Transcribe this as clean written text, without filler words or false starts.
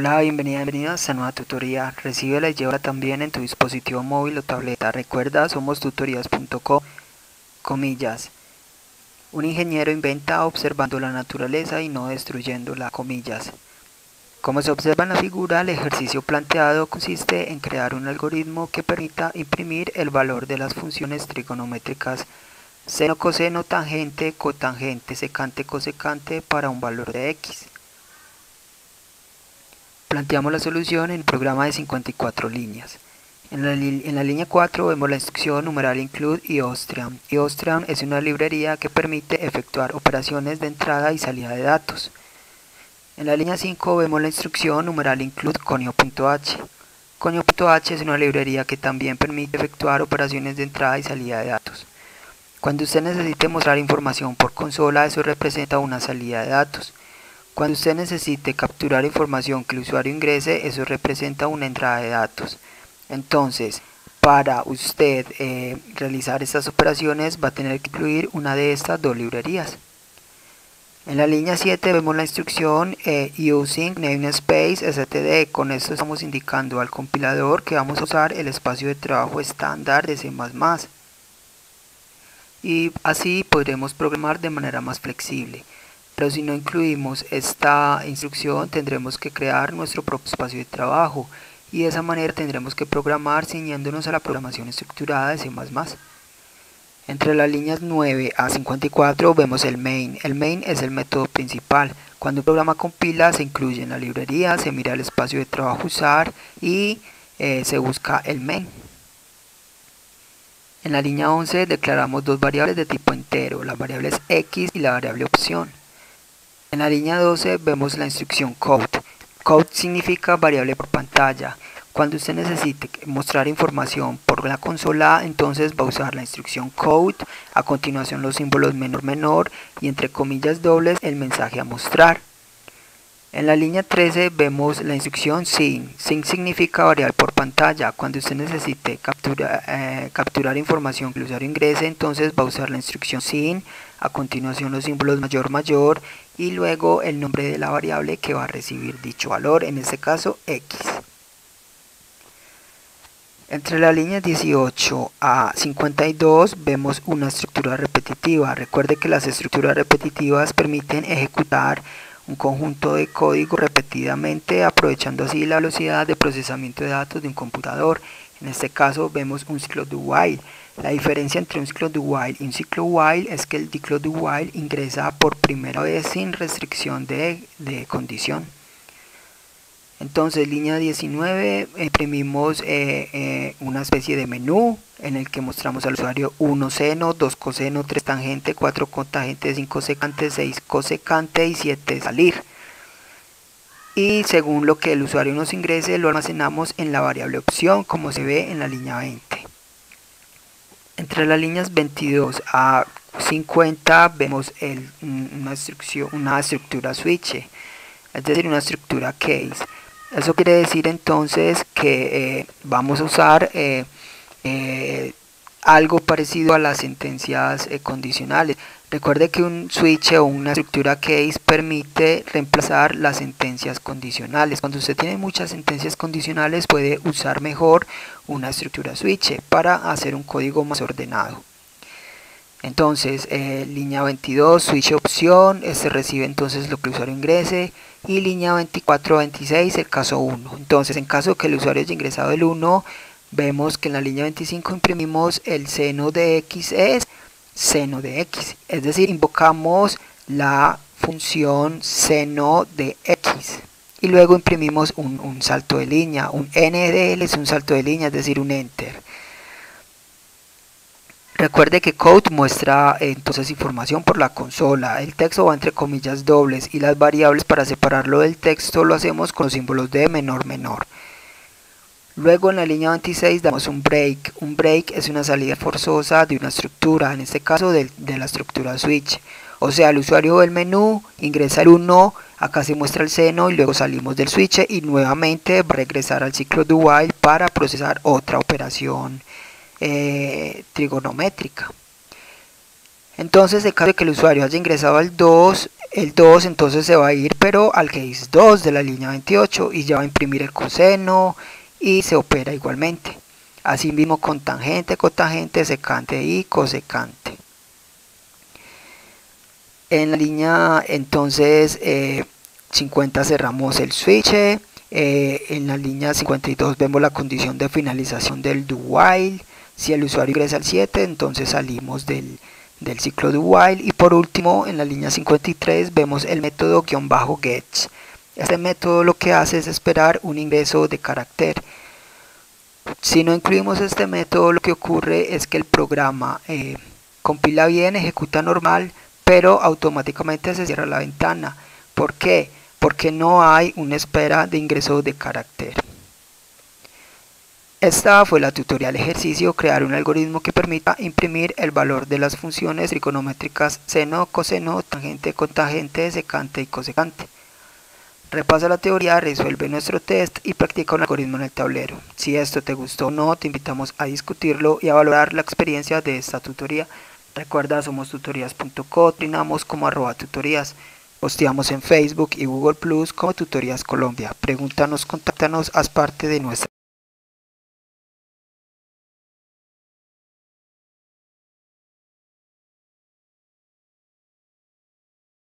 Hola, bienvenido a esta nueva tutoría. Recíbela y llévala también en tu dispositivo móvil o tableta. Recuerda, somos tutorías.com, comillas. Un ingeniero inventa observando la naturaleza y no destruyéndola, comillas. Como se observa en la figura, el ejercicio planteado consiste en crear un algoritmo que permita imprimir el valor de las funciones trigonométricas seno, coseno, tangente, cotangente, secante, cosecante para un valor de x. Planteamos la solución en un programa de 54 líneas. En la línea 4 vemos la instrucción numeral include y Austrian. Y Austrian es una librería que permite efectuar operaciones de entrada y salida de datos. En la línea 5 vemos la instrucción numeral include conio.h. Conio.h es una librería que también permite efectuar operaciones de entrada y salida de datos. Cuando usted necesite mostrar información por consola, eso representa una salida de datos. Cuando usted necesite capturar información que el usuario ingrese, eso representa una entrada de datos. Entonces, para usted realizar estas operaciones va a tener que incluir una de estas dos librerías. En la línea 7 vemos la instrucción using namespace std. Con esto estamos indicando al compilador que vamos a usar el espacio de trabajo estándar de C++. Y así podremos programar de manera más flexible. Pero si no incluimos esta instrucción, tendremos que crear nuestro propio espacio de trabajo y de esa manera tendremos que programar ciñéndonos a la programación estructurada de C++. Entre las líneas 9 a 54 vemos el main. El main es el método principal. Cuando un programa compila, se incluye en la librería, se mira el espacio de trabajo usar y se busca el main. En la línea 11 declaramos dos variables de tipo entero, las variables x y la variable opción. En la línea 12 vemos la instrucción code. Code significa variable por pantalla. Cuando usted necesite mostrar información por la consola, entonces va a usar la instrucción code, a continuación los símbolos menor y entre comillas dobles el mensaje a mostrar. En la línea 13 vemos la instrucción sin. Sin significa variable por pantalla. Cuando usted necesite capturar información que el usuario ingrese, entonces va a usar la instrucción sin, a continuación los símbolos mayor y luego el nombre de la variable que va a recibir dicho valor, en este caso x. Entre las líneas 18 a 52 vemos una estructura repetitiva. Recuerde que las estructuras repetitivas permiten ejecutar un conjunto de código repetidamente, aprovechando así la velocidad de procesamiento de datos de un computador. En este caso vemos un ciclo do while. La diferencia entre un ciclo do while y un ciclo while es que el ciclo do while ingresa por primera vez sin restricción de condición. Entonces, línea 19, imprimimos una especie de menú en el que mostramos al usuario 1 seno, 2 coseno, 3 tangente, 4 cotangente, 5 secante, 6 cosecante y 7 salir. Y según lo que el usuario nos ingrese, lo almacenamos en la variable opción, como se ve en la línea 20. Entre las líneas 22 a 50 vemos una estructura switch, es decir, una estructura case. Eso quiere decir entonces que vamos a usar algo parecido a las sentencias condicionales. Recuerde que un switch o una estructura case permite reemplazar las sentencias condicionales. Cuando usted tiene muchas sentencias condicionales puede usar mejor una estructura switch para hacer un código más ordenado. Entonces, línea 22, switch opción, este recibe entonces lo que el usuario ingrese, y línea 24 a 26, el caso 1. Entonces, en caso que el usuario haya ingresado el 1, vemos que en la línea 25 imprimimos el seno de x es seno de x, es decir, invocamos la función seno de x. Y luego imprimimos un salto de línea, un NDL es un salto de línea, es decir, un enter. Recuerde que code muestra entonces información por la consola, el texto va entre comillas dobles y las variables para separarlo del texto lo hacemos con los símbolos de menor. Luego en la línea 26 damos un break. Un break es una salida forzosa de una estructura, en este caso de la estructura switch. O sea, el usuario ve el menú, ingresa el 1, acá se muestra el seno y luego salimos del switch y nuevamente va a regresar al ciclo do while para procesar otra operación trigonométrica. Entonces, en caso de que el usuario haya ingresado al 2, el 2 entonces se va a ir pero al case 2 de la línea 28 y ya va a imprimir el coseno y se opera igualmente. Asimismo con tangente, cotangente, secante y cosecante. En la línea entonces 50 cerramos el switch. En la línea 52 vemos la condición de finalización del do while. Si el usuario ingresa al 7, entonces salimos del ciclo do while. Y por último, en la línea 53 vemos el método -gets. Este método lo que hace es esperar un ingreso de carácter. Si no incluimos este método, lo que ocurre es que el programa compila bien, ejecuta normal, pero automáticamente se cierra la ventana. ¿Por qué? Porque no hay una espera de ingreso de carácter. Esta fue la tutorial ejercicio: crear un algoritmo que permita imprimir el valor de las funciones trigonométricas seno, coseno, tangente, cotangente, secante y cosecante. Repasa la teoría, resuelve nuestro test y practica un algoritmo en el tablero. Si esto te gustó o no, te invitamos a discutirlo y a valorar la experiencia de esta tutoría. Recuerda, somos tutorías.co, trinamos como @tutorías, posteamos en Facebook y Google Plus como Tutorías Colombia. Pregúntanos, contáctanos, haz parte de nuestra